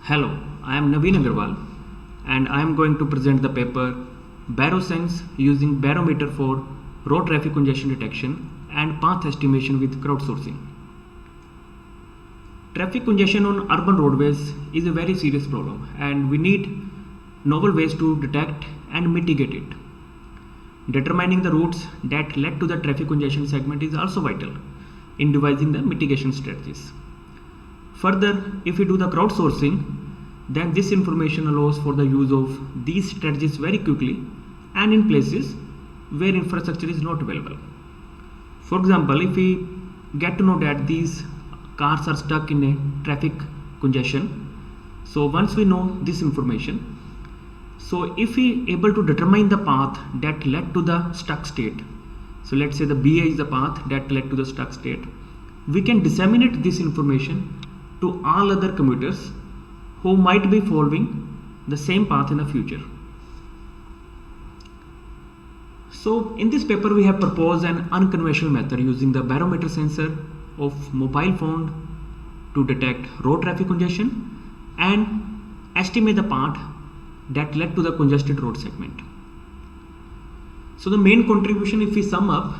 Hello, I am Naveen Agarwal and I am going to present the paper BaroSense using barometer for road traffic congestion detection and path estimation with crowdsourcing. Traffic congestion on urban roadways is a very serious problem and we need novel ways to detect and mitigate it. Determining the routes that led to the traffic congestion segment is also vital in devising the mitigation strategies. Further, if we do the crowdsourcing, then this information allows for the use of these strategies very quickly and in places where infrastructure is not available. For example, if we get to know that these cars are stuck in a traffic congestion, so once we know this information, so if we able to determine the path that led to the stuck state, so let's say the BA is the path that led to the stuck state, we can disseminate this information to all other commuters who might be following the same path in the future. So in this paper we have proposed an unconventional method using the barometer sensor of mobile phone to detect road traffic congestion and estimate the path that led to the congested road segment. So the main contribution, if we sum up,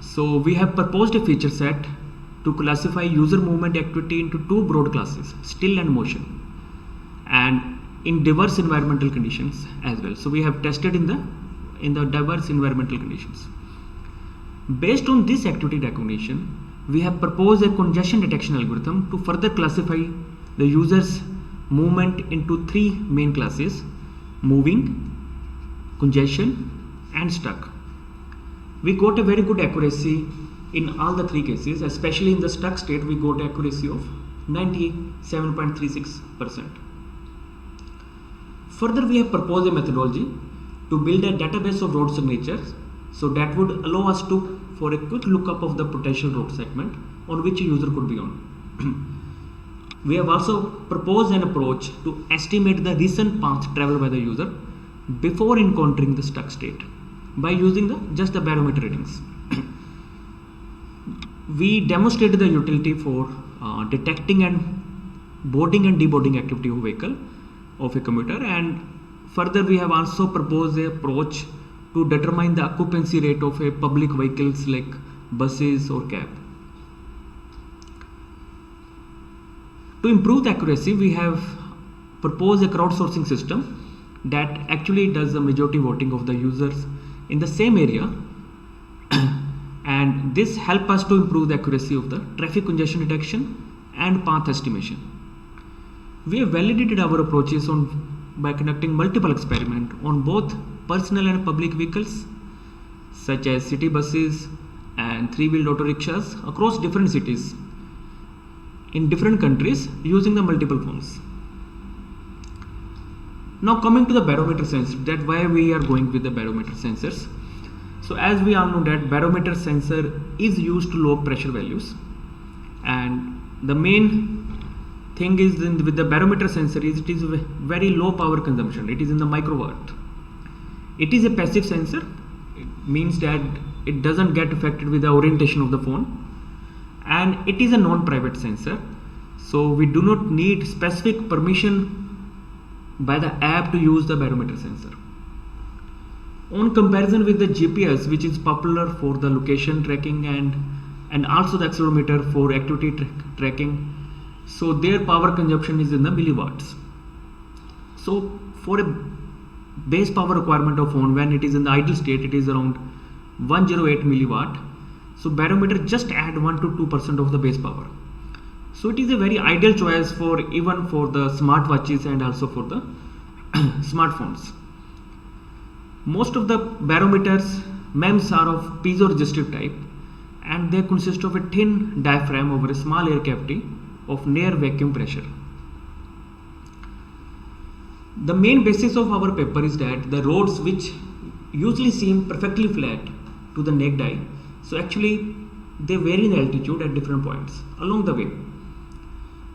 so we have proposed a feature set to classify user movement activity into two broad classes, still and motion, and in diverse environmental conditions as well. So we have tested in the diverse environmental conditions. Based on this activity recognition, we have proposed a congestion detection algorithm to further classify the user's movement into three main classes: moving, congestion, and stuck. We got a very good accuracy in all the three cases, especially in the stuck state we got accuracy of 97.36%. Further, we have proposed a methodology to build a database of road signatures, so that would allow us to for a quick lookup of the potential road segment on which a user could be on. We have also proposed an approach to estimate the recent path traveled by the user before encountering the stuck state by using just the barometer readings. We demonstrated the utility for detecting and boarding and deboarding activity of vehicle of a commuter, and further we have also proposed an approach to determine the occupancy rate of a public vehicles like buses or cab. To improve the accuracy, we have proposed a crowdsourcing system that actually does the majority voting of the users in the same area and this helps us to improve the accuracy of the traffic congestion detection and path estimation. We have validated our approaches by conducting multiple experiments on both personal and public vehicles such as city buses and three-wheeled auto rickshaws across different cities in different countries using the multiple phones. Now coming to the barometer sensor, that why we are going with the barometer sensors. So as we all know that barometer sensor is used to low pressure values, and the main thing is with the barometer sensor is it is a very low power consumption. It is in the microwatt. It is a passive sensor. It means that it doesn't get affected with the orientation of the phone, and it is a non-private sensor, so we do not need specific permission by the app to use the barometer sensor. On comparison with the GPS, which is popular for the location tracking and also the accelerometer for activity tracking, so their power consumption is in the milliwatts. So for a base power requirement of phone, when it is in the idle state, it is around 108 milliwatt. So barometer just add 1 to 2% of the base power. So it is a very ideal choice for even for the smartwatches and also for the smartphones. Most of the barometers MEMS are of piezoresistive type, and they consist of a thin diaphragm over a small air cavity of near vacuum pressure. The main basis of our paper is that the roads which usually seem perfectly flat to the naked eye, so actually they vary in altitude at different points along the way.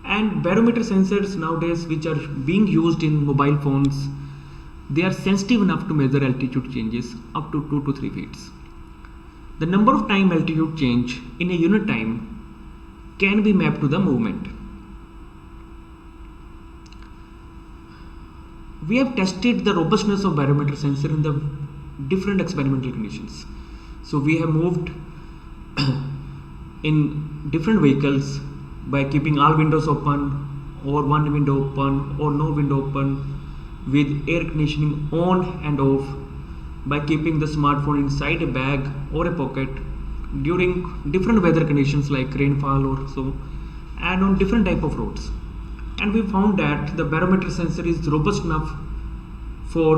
And barometer sensors nowadays which are being used in mobile phones, they are sensitive enough to measure altitude changes up to 2 to 3 feet. The number of time altitude change in a unit time can be mapped to the movement. we have tested the robustness of barometer sensor in the different experimental conditions. So we have moved in different vehicles by keeping all windows open or one window open or no window open, with air conditioning on and off, by keeping the smartphone inside a bag or a pocket during different weather conditions like rainfall or so, and on different type of roads. And we found that the barometer sensor is robust enough for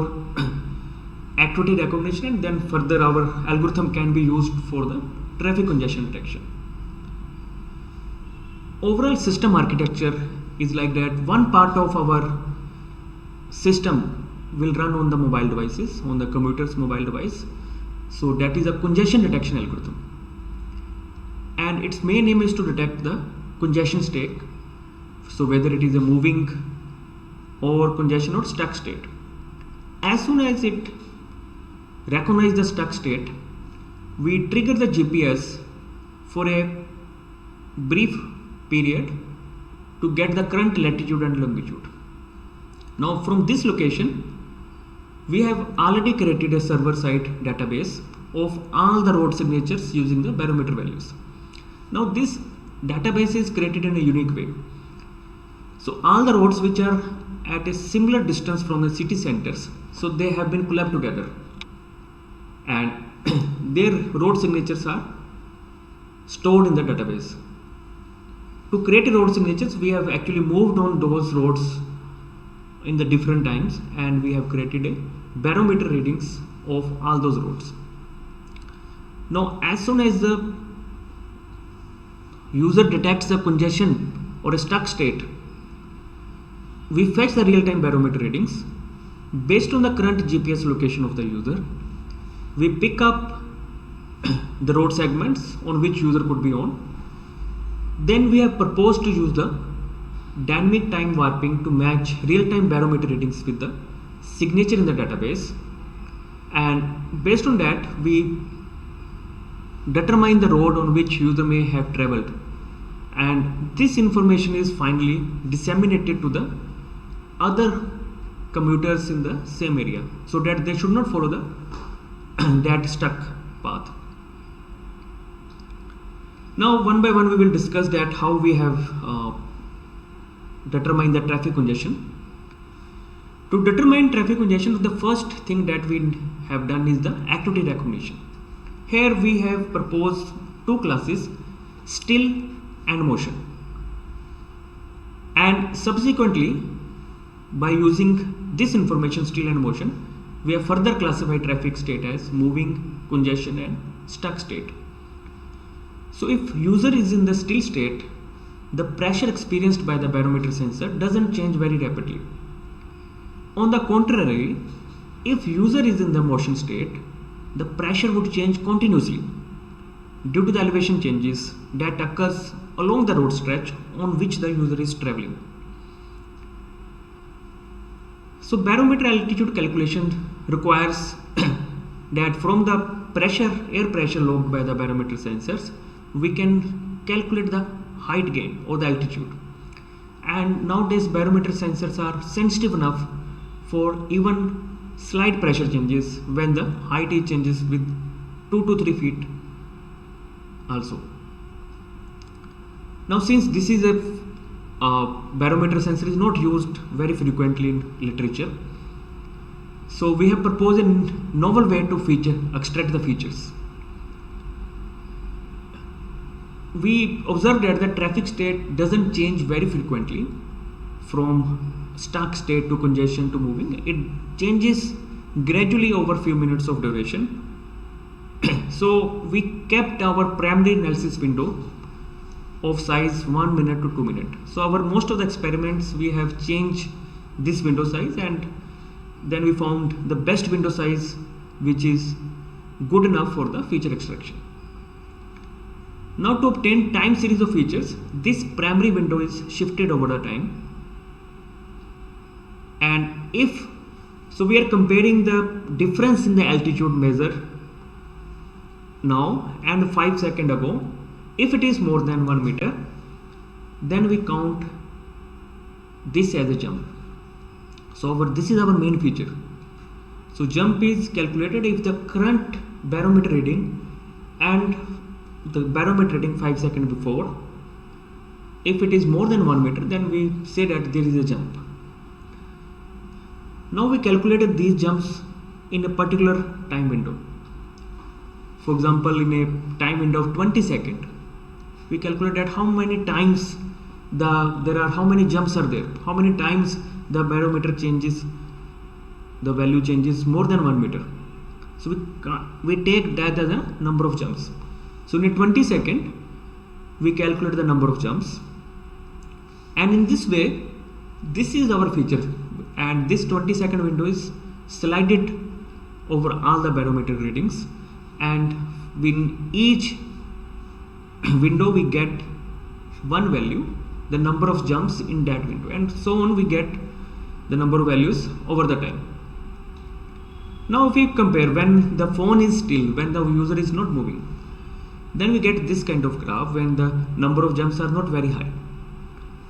activity recognition, and then further our algorithm can be used for the traffic congestion detection. Overall system architecture is like that. One part of our system will run on the mobile devices, on the commuter's mobile device. So that is a congestion detection algorithm, and its main aim is to detect the congestion state. So whether it is a moving or congestion or stuck state. As soon as it recognizes the stuck state, we trigger the GPS for a brief period to get the current latitude and longitude. Now from this location, we have already created a server-side database of all the road signatures using the barometer values. Now this database is created in a unique way. So all the roads which are at a similar distance from the city centers, so they have been clubbed together, and their road signatures are stored in the database. To create a road signatures, we have actually moved on those roads in the different times, and we have created a barometer readings of all those roads. Now as soon as the user detects the congestion or a stuck state, we fetch the real-time barometer readings based on the current GPS location of the user. We pick up the road segments on which user could be on. Then we have proposed to use the dynamic time warping to match real-time barometer readings with the signature in the database, and based on that we determine the road on which user may have traveled, and this information is finally disseminated to the other commuters in the same area, so that they should not follow the that stuck path. Now one by one we will discuss that how we have determined the traffic congestion. To determine traffic congestion, the first thing that we have done is the activity recognition. Here we have proposed two classes, still and motion, and subsequently by using this information, still and motion, we have further classified traffic state as moving, congestion and stuck state. So if user is in the still state, the pressure experienced by the barometer sensor doesn't change very rapidly. On the contrary, if user is in the motion state, the pressure would change continuously due to the elevation changes that occurs along the road stretch on which the user is traveling. So barometer altitude calculation requires that from the air pressure logged by the barometer sensors, we can calculate the height gain or the altitude. And nowadays barometer sensors are sensitive enough for even slight pressure changes when the height changes with 2 to 3 feet also. Now since this is a barometer sensor is not used very frequently in literature, so we have proposed a novel way to extract the features. We observed that the traffic state doesn't change very frequently from stuck state to congestion to moving. It changes gradually over few minutes of duration. So we kept our primary analysis window of size 1 minute to 2 minutes. So our most of the experiments we have changed this window size, and then we found the best window size which is good enough for the feature extraction. Now to obtain time series of features, this primary window is shifted over the time, and if so we are comparing the difference in the altitude measure now and 5 seconds ago. If it is more than 1 meter, then we count this as a jump. So this is our main feature. So jump is calculated if the current barometer reading and the barometer reading 5 seconds before, if it is more than 1 meter, then we say that there is a jump. Now we calculated these jumps in a particular time window. For example, in a time window of 20 seconds, we calculated how many times how many jumps are there, how many times the barometer changes, the value changes more than 1 meter. So we take that as a number of jumps. So in a 20 second, we calculate the number of jumps, and in this way, this is our feature, and this 20-second window is slided over all the barometer readings, and in each window we get one value, the number of jumps in that window, and so on we get the number of values over the time. Now if we compare when the phone is still, when the user is not moving, then we get this kind of graph when the number of jumps are not very high.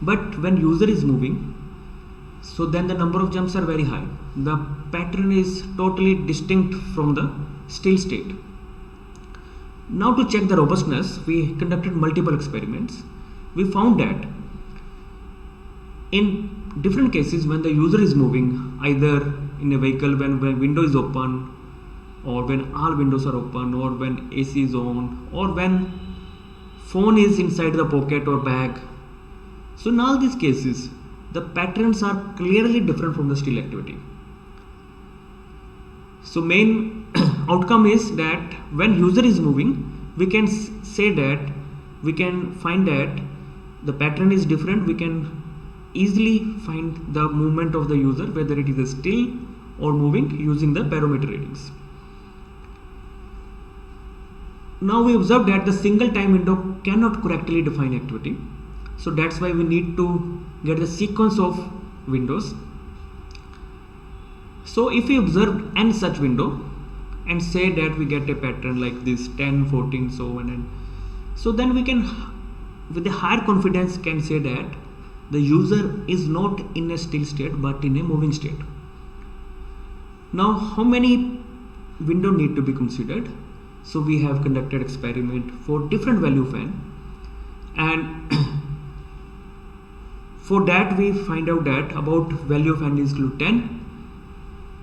But when user is moving, so then the number of jumps are very high. The pattern is totally distinct from the still state. Now to check the robustness, we conducted multiple experiments. We found that in different cases, when the user is moving, either in a vehicle when window is open, or when all windows are open, or when AC is on, or when phone is inside the pocket or bag. So in all these cases, the patterns are clearly different from the still activity. So main outcome is that when user is moving, we can say that we can find that the pattern is different. We can easily find the movement of the user, whether it is still or moving, using the barometer readings. Now we observe that the single time window cannot correctly define activity. So that's why we need to get the sequence of windows. So if we observe n such window and say that we get a pattern like this 10, 14, so on, and so then we can with a higher confidence can say that the user is not in a still state but in a moving state. Now how many window need to be considered? So we have conducted experiment for different value of n, and for that we find out that about value of n is equal to 10.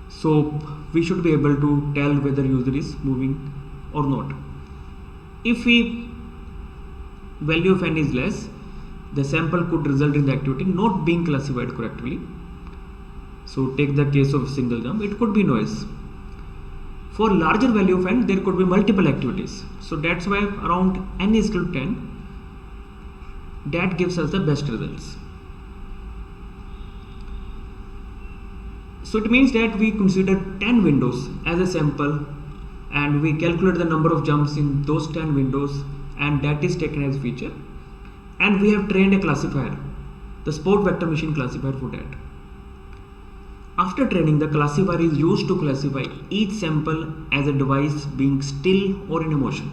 So we should be able to tell whether user is moving or not. If value of n is less, the sample could result in the activity not being classified correctly. So take the case of single jump, it could be noise. For larger value of n, there could be multiple activities. So that's why around n is equal to 10, that gives us the best results. So it means that we consider 10 windows as a sample, and we calculate the number of jumps in those 10 windows, and that is taken as feature, and we have trained a classifier, the sport vector machine classifier, for that. After training, the classifier is used to classify each sample as a device being still or in a motion.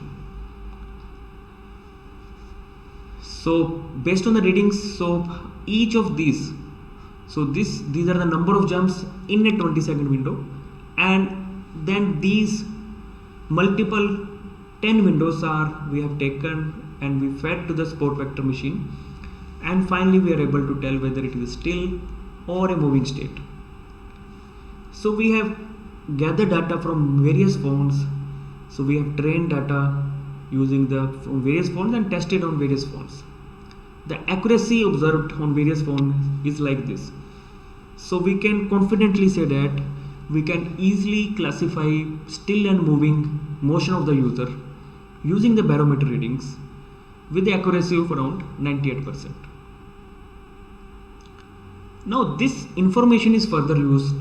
So based on the readings, so each of these, so these are the number of jumps in a 20-second window, and then these multiple 10 windows we have taken and we fed to the sport vector machine, and finally we are able to tell whether it is still or a moving state. So we have gathered data from various phones. So we have trained data using from various phones and tested on various phones. The accuracy observed on various phones is like this. So we can confidently say that we can easily classify still and moving motion of the user using the barometer readings with the accuracy of around 98%. Now this information is further used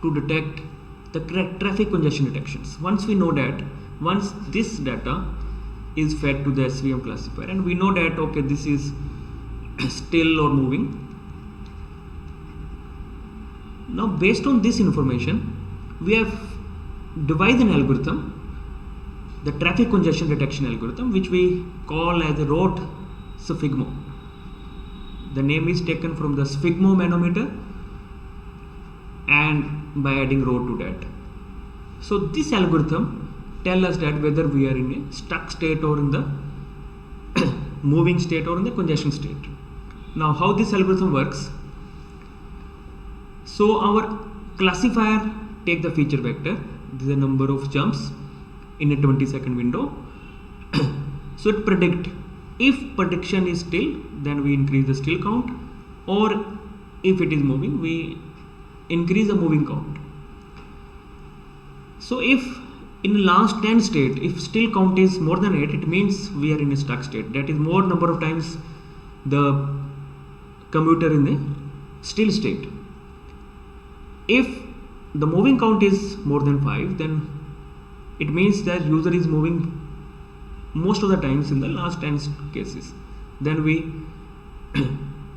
to detect the traffic congestion detections. Once we know that, once this data is fed to the SVM classifier and we know that okay, this is still or moving. Now based on this information, we have devised an algorithm, the traffic congestion detection algorithm, which we call as a Rode SFIGMO. The name is taken from the SFIGMO manometer, and by adding row to that. So this algorithm tell us that whether we are in a stuck state or in the moving state or in the congestion state. Now how this algorithm works? So our classifier take the feature vector, this is the number of jumps in a 20-second window. So it predict, if prediction is still, then we increase the still count, or if it is moving, we increase the moving count. So if in last 10 state, if still count is more than 8, it means we are in a stuck state. That is more number of times the commuter in the still state. If the moving count is more than 5, then it means that user is moving most of the times in the last 10 cases. Then we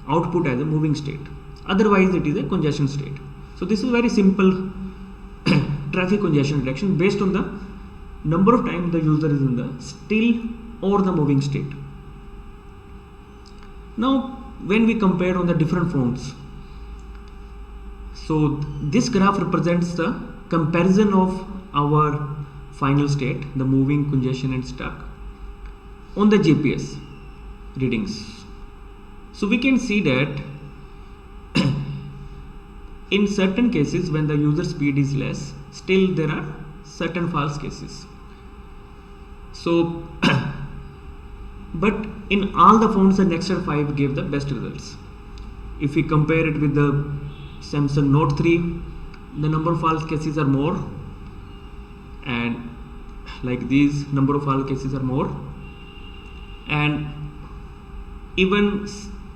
output as a moving state. Otherwise it is a congestion state. So this is very simple traffic congestion detection based on the number of times the user is in the still or the moving state. Now when we compare on the different phones, so this graph represents the comparison of our final state, the moving, congestion and stuck, on the GPS readings. So we can see that in certain cases when the user speed is less, still there are certain false cases. So but in all the phones the Nexter 5 gave the best results. If we compare it with the Samsung Note 3, the number of false cases are more, and like these number of false cases are more, and even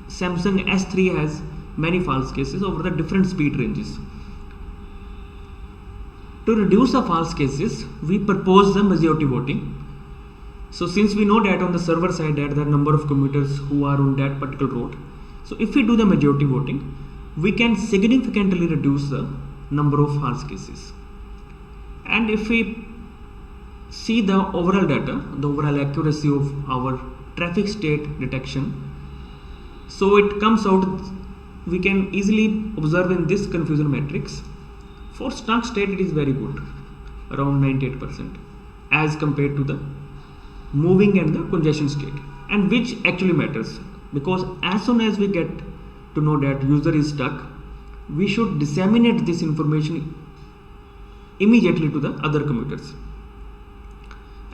Samsung S3 has many false cases over the different speed ranges. To reduce the false cases, we propose the majority voting. So since we know that on the server side that there are number of commuters who are on that particular route, so if we do the majority voting, we can significantly reduce the number of false cases. And if we see the overall data, the overall accuracy of our traffic state detection, so it comes out, we can easily observe in this confusion matrix, for stuck state it is very good, around 98%, as compared to the moving and the congestion state, and which actually matters, because as soon as we get to know that user is stuck, we should disseminate this information immediately to the other commuters,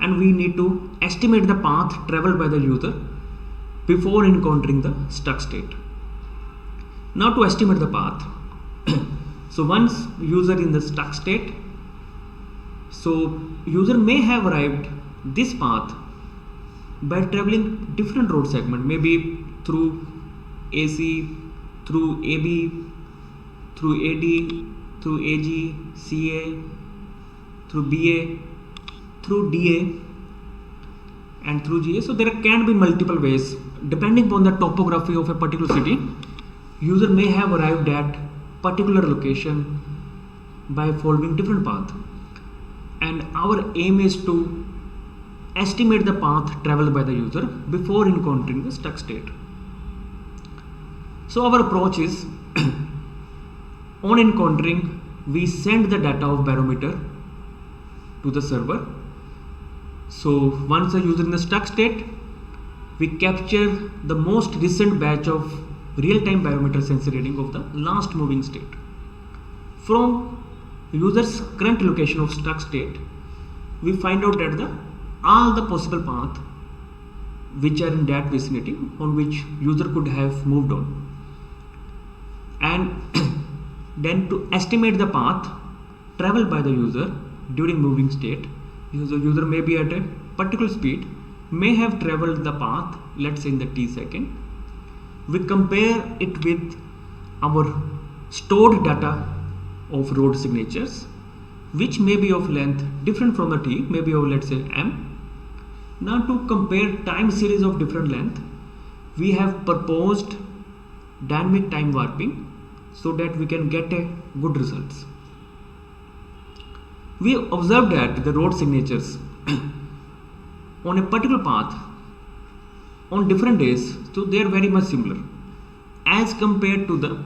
and we need to estimate the path traveled by the user before encountering the stuck state. Now to estimate the path, so once user in the stuck state, so user may have arrived this path by traveling different road segment, maybe through AC, through AB, through AD, through AG, CA, through BA, through DA and through GA. So there can be multiple ways depending upon the topography of a particular city. User may have arrived at particular location by following different path, and our aim is to estimate the path traveled by the user before encountering the stuck state. So our approach is on encountering, we send the data of barometer to the server. So once the user in the stuck state, we capture the most recent batch of real-time barometer sensor reading of the last moving state. From user's current location of stuck state, we find out that all the possible paths which are in that vicinity on which user could have moved on, and then to estimate the path traveled by the user during moving state. User may be at a particular speed, may have traveled the path, let's say in the t second. We compare it with our stored data of road signatures, which may be of length different from the t, maybe of let's say m. Now to compare time series of different length, we have proposed dynamic time warping so that we can get a good results. We observed that the road signatures on a particular path on different days, so they are very much similar as compared to the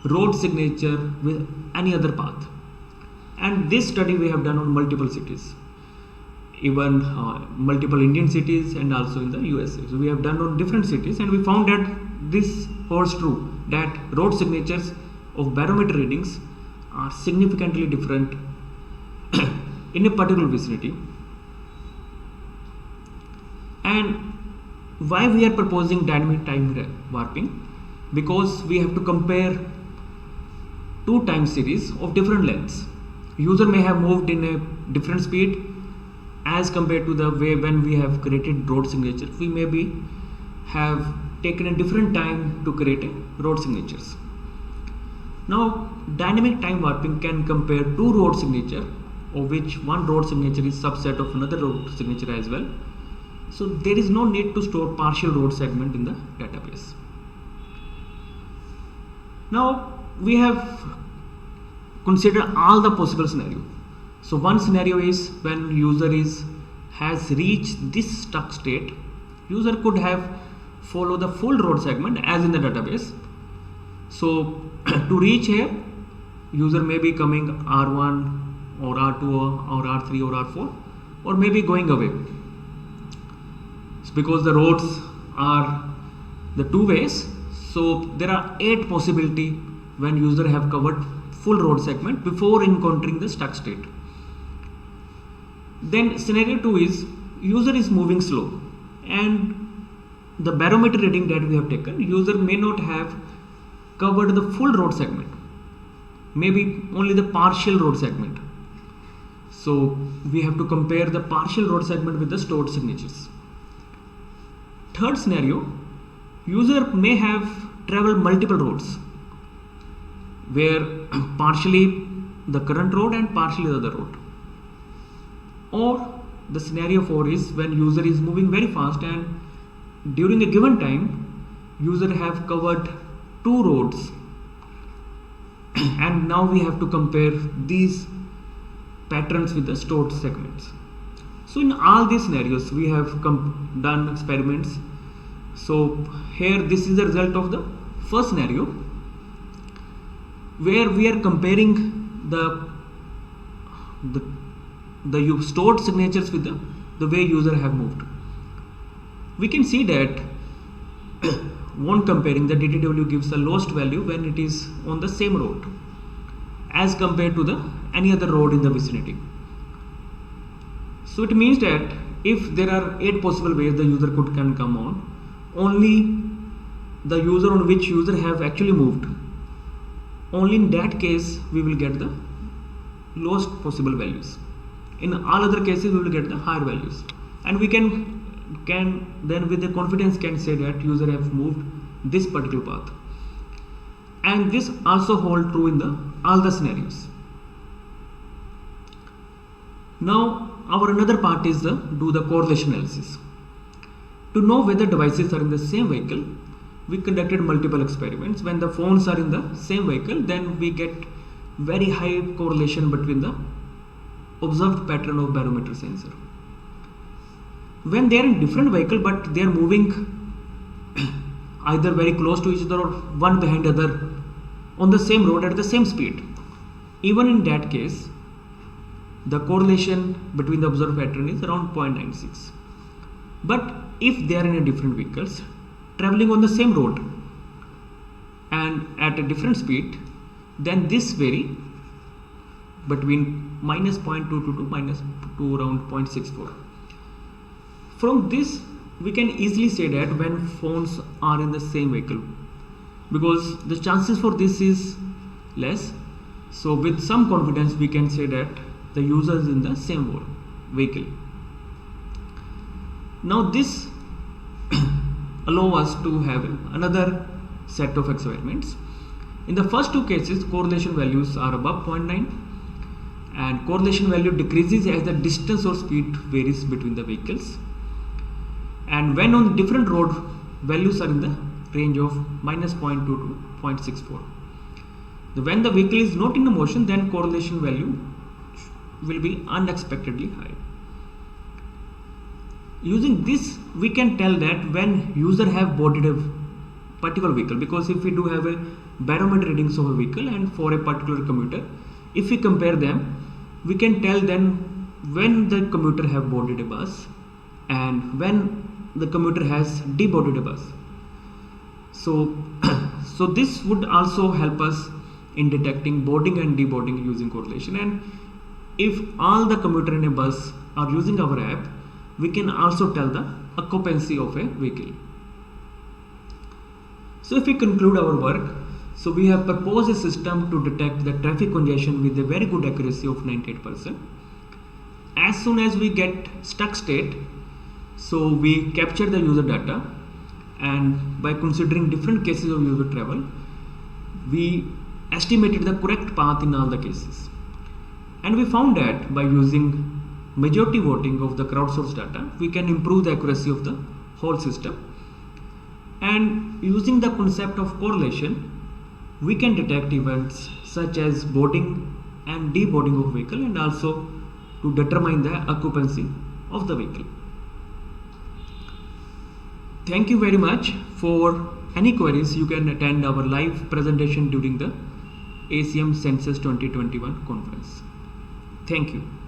road signature with any other path. And this study we have done on multiple cities, even multiple Indian cities and also in the USA. So we have done on different cities, and we found that this holds true, that road signatures of barometer readings are significantly different in a particular vicinity. And why we are proposing dynamic time warping? Because we have to compare two time series of different lengths. User may have moved in a different speed as compared to the way when we have created road signature. We maybe have taken a different time to create a road signatures. Now dynamic time warping can compare two road signature, of which one road signature is subset of another road signature as well. So there is no need to store partial road segment in the database. Now we have considered all the possible scenario. So one scenario is when user has reached this stuck state. User could have followed the full road segment as in the database. So to reach here, user may be coming R1 or R2 or R3 or R4, or maybe going away. So because the roads are the two ways, so there are 8 possibility when user have covered full road segment before encountering the stuck state. Then scenario 2 is user is moving slow, and the barometer reading that we have taken, user may not have covered the full road segment, maybe only the partial road segment. So we have to compare the partial road segment with the stored signatures. Third scenario, user may have traveled multiple roads where partially the current road and partially the other road. Or the scenario 4 is when user is moving very fast and during a given time user have covered 2 roads, and now we have to compare these patterns with the stored segments. So in all these scenarios we have done experiments. So here this is the result of the first scenario, where we are comparing the stored signatures with the way user have moved. We can see that when comparing, the DTW gives the lowest value when it is on the same road as compared to any other road in the vicinity. So it means that if there are 8 possible ways the user can come on, only the user on which user have actually moved, only in that case we will get the lowest possible values. In all other cases we will get the higher values, and we can then with the confidence can say that user have moved this particular path. And this also hold true in all the scenarios. Now our another part is do the correlation analysis. To know whether devices are in the same vehicle, we conducted multiple experiments. When the phones are in the same vehicle, then we get very high correlation between the observed pattern of barometer sensor. When they are in different vehicle but they are moving either very close to each other or one behind other on the same road at the same speed, even in that case the correlation between the observed pattern is around 0.96. But if they are in a different vehicles traveling on the same road and at a different speed, then this vary between -0.22 to around 0.64. From this we can easily say that when phones are in the same vehicle, because the chances for this is less, so with some confidence we can say that the user is in the same vehicle. Now this allow us to have another set of experiments. In the first 2 cases correlation values are above 0.9, and correlation value decreases as the distance or speed varies between the vehicles, and when on different road values are in the range of -0.2 to 0.64. When the vehicle is not in motion, then correlation value will be unexpectedly high. Using this we can tell that when user have boarded a particular vehicle, because if we do have a barometer readings of a vehicle and for a particular commuter. If we compare them, we can tell then when the commuter have boarded a bus and when the commuter has deboarded a bus. So, so this would also help us in detecting boarding and deboarding using correlation. And if all the commuter in a bus are using our app, we can also tell the occupancy of a vehicle. So if we conclude our work, so we have proposed a system to detect the traffic congestion with a very good accuracy of 98%. As soon as we get stuck state, so we capture the user data, and by considering different cases of user travel, we estimated the correct path in all the cases. And we found that by using majority voting of the crowdsourced data, we can improve the accuracy of the whole system. And using the concept of correlation, we can detect events such as boarding and deboarding of vehicle, and also to determine the occupancy of the vehicle. Thank you very much. For any queries, you can attend our live presentation during the ACM Census 2021 conference. Thank you.